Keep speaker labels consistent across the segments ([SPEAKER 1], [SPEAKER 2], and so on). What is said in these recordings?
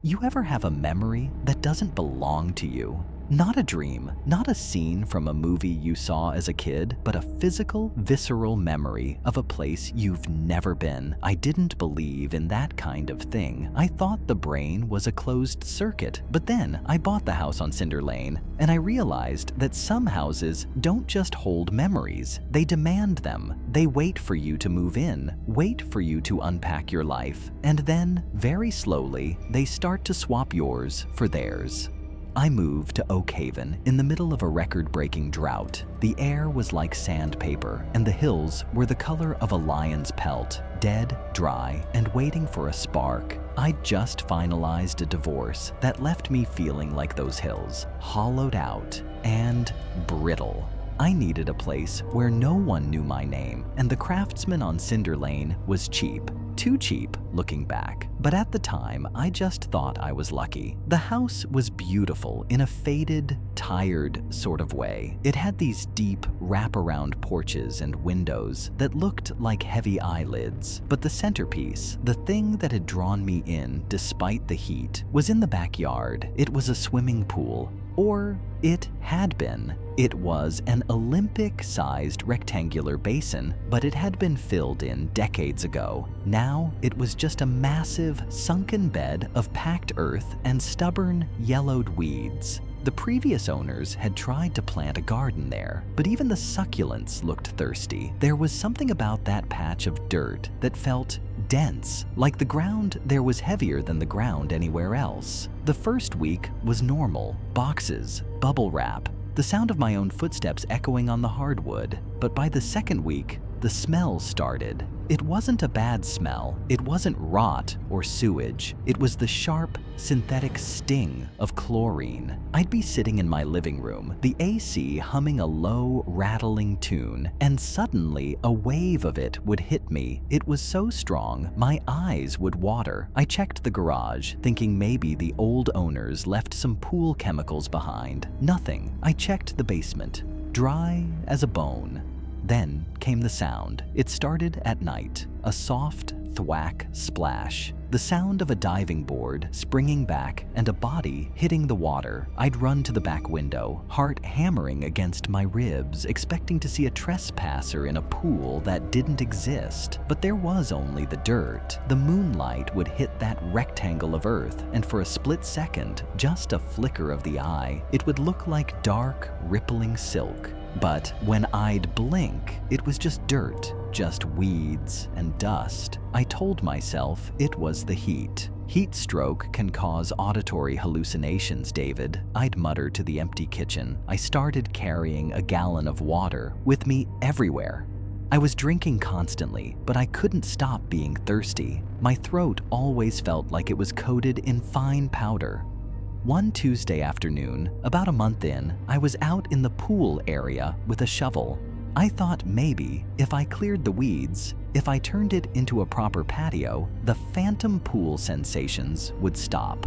[SPEAKER 1] You ever have a memory that doesn't belong to you? Not a dream, not a scene from a movie you saw as a kid, but a physical, visceral memory of a place you've never been. I didn't believe in that kind of thing. I thought the brain was a closed circuit, but then I bought the house on Cinder Lane, and I realized that some houses don't just hold memories, they demand them. They wait for you to move in, wait for you to unpack your life, and then, very slowly, they start to swap yours for theirs. I moved to Oak Haven in the middle of a record-breaking drought. The air was like sandpaper, and the hills were the color of a lion's pelt, dead, dry, and waiting for a spark. I'd just finalized a divorce that left me feeling like those hills, hollowed out and brittle. I needed a place where no one knew my name, and the Craftsman on Cinder Lane was cheap. Too cheap, looking back. But at the time, I just thought I was lucky. The house was beautiful in a faded, tired sort of way. It had these deep, wraparound porches and windows that looked like heavy eyelids. But the centerpiece, the thing that had drawn me in despite the heat, was in the backyard. It was a swimming pool. Or it had been. It was an Olympic-sized rectangular basin, but it had been filled in decades ago. Now it was just a massive, sunken bed of packed earth and stubborn, yellowed weeds. The previous owners had tried to plant a garden there, but even the succulents looked thirsty. There was something about that patch of dirt that felt dense, like the ground there was heavier than the ground anywhere else. The first week was normal. Boxes, bubble wrap, the sound of my own footsteps echoing on the hardwood. But by the second week, the smell started. It wasn't a bad smell. It wasn't rot or sewage. It was the sharp, synthetic sting of chlorine. I'd be sitting in my living room, the AC humming a low, rattling tune, and suddenly a wave of it would hit me. It was so strong, my eyes would water. I checked the garage, thinking maybe the old owners left some pool chemicals behind. Nothing. I checked the basement, dry as a bone. Then came the sound. It started at night, a soft, thwack splash. The sound of a diving board springing back and a body hitting the water. I'd run to the back window, heart hammering against my ribs, expecting to see a trespasser in a pool that didn't exist. But there was only the dirt. The moonlight would hit that rectangle of earth, and for a split second, just a flicker of the eye, it would look like dark, rippling silk. But when I'd blink, it was just dirt, just weeds and dust. I told myself it was the heat. Heat stroke can cause auditory hallucinations, David, I'd mutter to the empty kitchen. I started carrying a gallon of water with me everywhere. I was drinking constantly, but I couldn't stop being thirsty. My throat always felt like it was coated in fine powder. One Tuesday afternoon, about a month in, I was out in the pool area with a shovel. I thought maybe if I cleared the weeds, if I turned it into a proper patio, the phantom pool sensations would stop.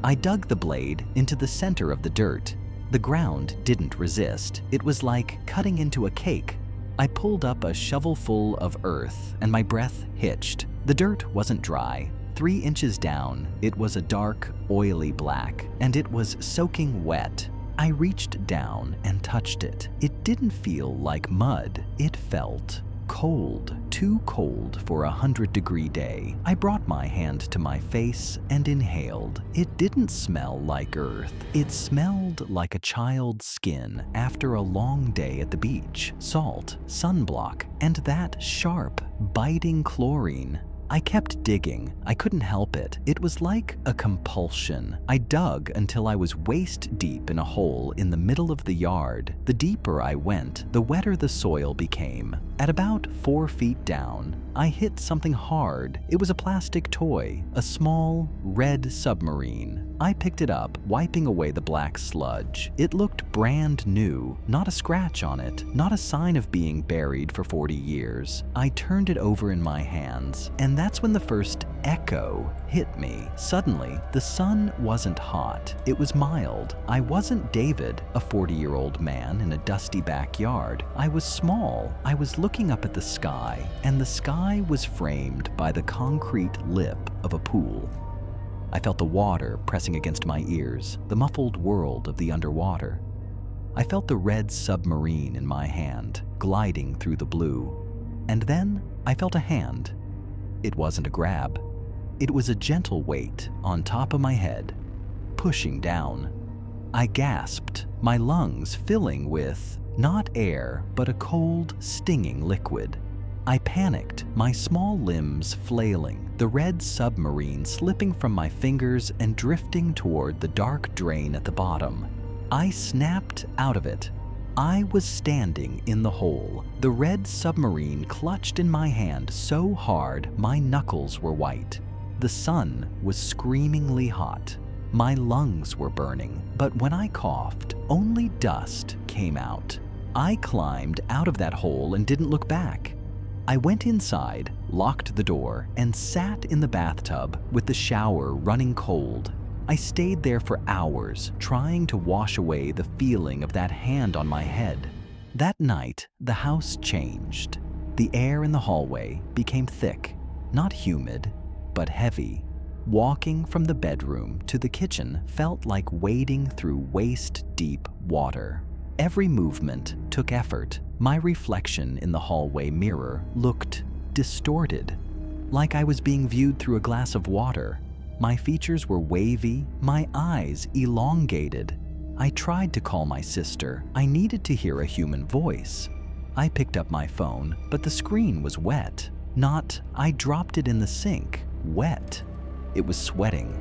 [SPEAKER 1] I dug the blade into the center of the dirt. The ground didn't resist. It was like cutting into a cake. I pulled up a shovelful of earth and my breath hitched. The dirt wasn't dry. 3 inches down, it was a dark, oily black, and it was soaking wet. I reached down and touched it. It didn't feel like mud. It felt cold, too cold for a 100-degree day. I brought my hand to my face and inhaled. It didn't smell like earth. It smelled like a child's skin after a long day at the beach. Salt, sunblock, and that sharp, biting chlorine. I kept digging. I couldn't help it. It was like a compulsion. I dug until I was waist deep in a hole in the middle of the yard. The deeper I went, the wetter the soil became. At about 4 feet down, I hit something hard. It was a plastic toy, a small, red submarine. I picked it up, wiping away the black sludge. It looked brand new, not a scratch on it, not a sign of being buried for 40 years. I turned it over in my hands, and that's when the first echo hit me. Suddenly, the sun wasn't hot. It was mild. I wasn't David, a 40-year-old man in a dusty backyard. I was small. I was looking up at the sky, and the sky was framed by the concrete lip of a pool. I felt the water pressing against my ears, the muffled world of the underwater. I felt the red submarine in my hand, gliding through the blue. And then I felt a hand. It wasn't a grab. It was a gentle weight on top of my head, pushing down. I gasped, my lungs filling with not air, but a cold, stinging liquid. I panicked, my small limbs flailing, the red submarine slipping from my fingers and drifting toward the dark drain at the bottom. I snapped out of it. I was standing in the hole, the red submarine clutched in my hand so hard my knuckles were white. The sun was screamingly hot. My lungs were burning, but when I coughed, only dust came out. I climbed out of that hole and didn't look back. I went inside, locked the door, and sat in the bathtub with the shower running cold. I stayed there for hours, trying to wash away the feeling of that hand on my head. That night, the house changed. The air in the hallway became thick, not humid, but heavy. Walking from the bedroom to the kitchen felt like wading through waist-deep water. Every movement took effort. My reflection in the hallway mirror looked distorted, like I was being viewed through a glass of water. My features were wavy, my eyes elongated. I tried to call my sister. I needed to hear a human voice. I picked up my phone, but the screen was wet. Not, I dropped it in the sink. Wet. It was sweating.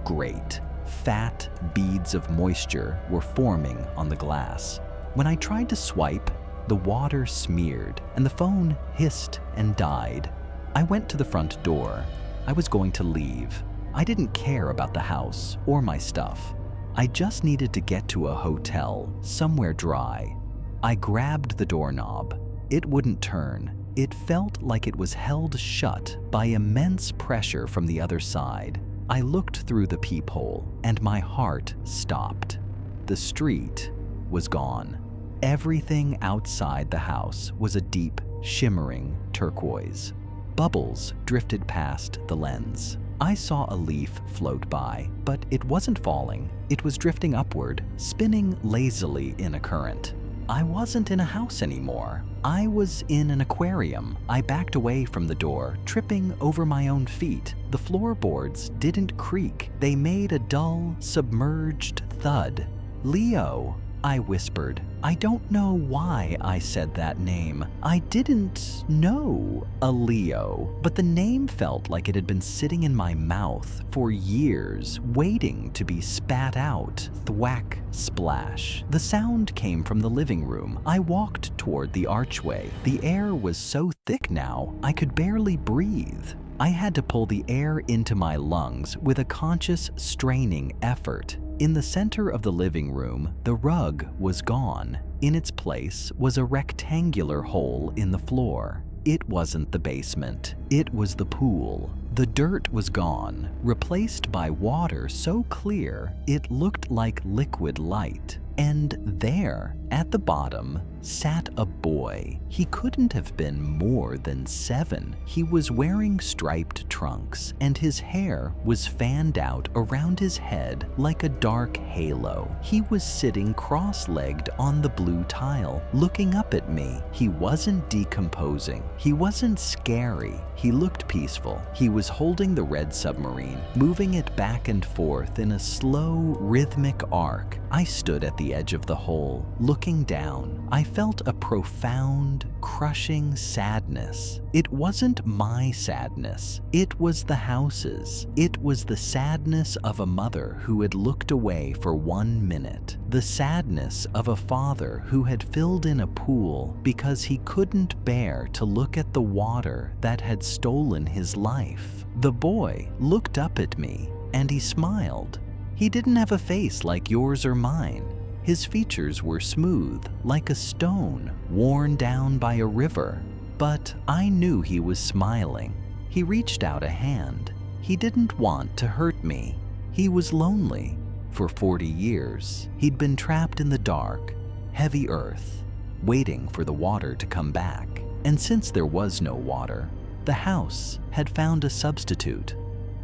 [SPEAKER 1] Great. Fat beads of moisture were forming on the glass. When I tried to swipe, the water smeared and the phone hissed and died. I went to the front door. I was going to leave. I didn't care about the house or my stuff. I just needed to get to a hotel, somewhere dry. I grabbed the doorknob. It wouldn't turn. It felt like it was held shut by immense pressure from the other side. I looked through the peephole and my heart stopped. The street was gone. Everything outside the house was a deep, shimmering turquoise. Bubbles drifted past the lens. I saw a leaf float by, but it wasn't falling. It was drifting upward, spinning lazily in a current. I wasn't in a house anymore. I was in an aquarium. I backed away from the door, tripping over my own feet. The floorboards didn't creak. They made a dull, submerged thud. "Leo," I whispered. I don't know why I said that name. I didn't know a Leo, but the name felt like it had been sitting in my mouth for years, waiting to be spat out. Thwack, splash. The sound came from the living room. I walked toward the archway. The air was so thick now, I could barely breathe. I had to pull the air into my lungs with a conscious, straining effort. In the center of the living room, the rug was gone. In its place was a rectangular hole in the floor. It wasn't the basement, it was the pool. The dirt was gone, replaced by water so clear it looked like liquid light. And there, at the bottom, sat a boy. He couldn't have been more than 7. He was wearing striped trunks, and his hair was fanned out around his head like a dark halo. He was sitting cross-legged on the blue tile, looking up at me. He wasn't decomposing. He wasn't scary. He looked peaceful. He was holding the red submarine, moving it back and forth in a slow, rhythmic arc. I stood at the edge of the hole, looking down. I felt a profound, crushing sadness. It wasn't my sadness. It was the house's. It was the sadness of a mother who had looked away for 1 minute. The sadness of a father who had filled in a pool because he couldn't bear to look at the water that had stolen his life. The boy looked up at me and he smiled. He didn't have a face like yours or mine. His features were smooth, like a stone worn down by a river. But I knew he was smiling. He reached out a hand. He didn't want to hurt me. He was lonely. For 40 years, he'd been trapped in the dark, heavy earth, waiting for the water to come back. And since there was no water, the house had found a substitute.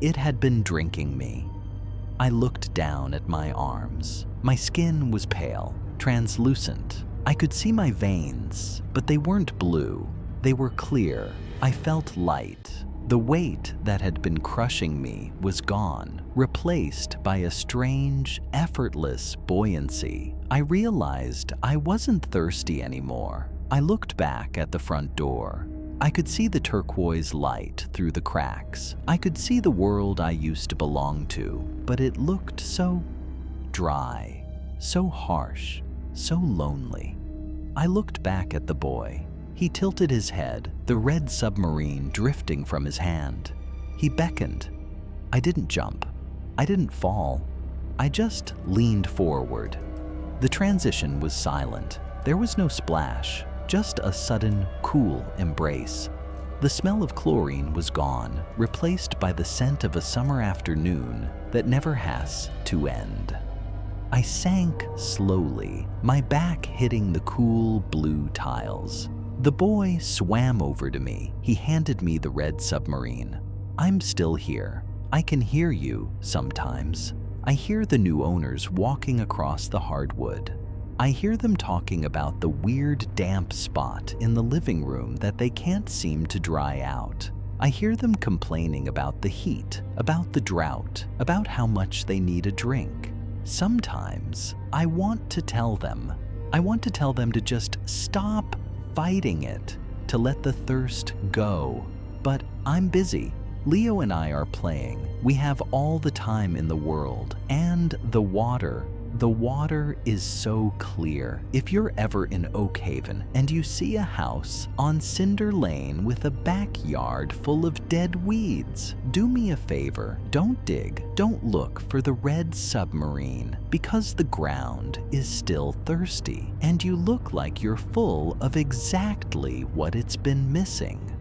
[SPEAKER 1] It had been drinking me. I looked down at my arms. My skin was pale, translucent. I could see my veins, but they weren't blue. They were clear. I felt light. The weight that had been crushing me was gone, replaced by a strange, effortless buoyancy. I realized I wasn't thirsty anymore. I looked back at the front door. I could see the turquoise light through the cracks. I could see the world I used to belong to, but it looked so dry, so harsh, so lonely. I looked back at the boy. He tilted his head, the red submarine drifting from his hand. He beckoned. I didn't jump. I didn't fall. I just leaned forward. The transition was silent. There was no splash, just a sudden, cool embrace. The smell of chlorine was gone, replaced by the scent of a summer afternoon that never has to end. I sank slowly, my back hitting the cool blue tiles. The boy swam over to me. He handed me the red submarine. I'm still here. I can hear you sometimes. I hear the new owners walking across the hardwood. I hear them talking about the weird damp spot in the living room that they can't seem to dry out. I hear them complaining about the heat, about the drought, about how much they need a drink. Sometimes I want to tell them. I want to tell them to just stop fighting it, to let the thirst go. But I'm busy. Leo and I are playing. We have all the time in the world. And the water is so clear. If you're ever in Oak Haven and you see a house on Cinder Lane with a backyard full of dead weeds, do me a favor. Don't dig. Don't look for the red submarine, because the ground is still thirsty and you look like you're full of exactly what it's been missing.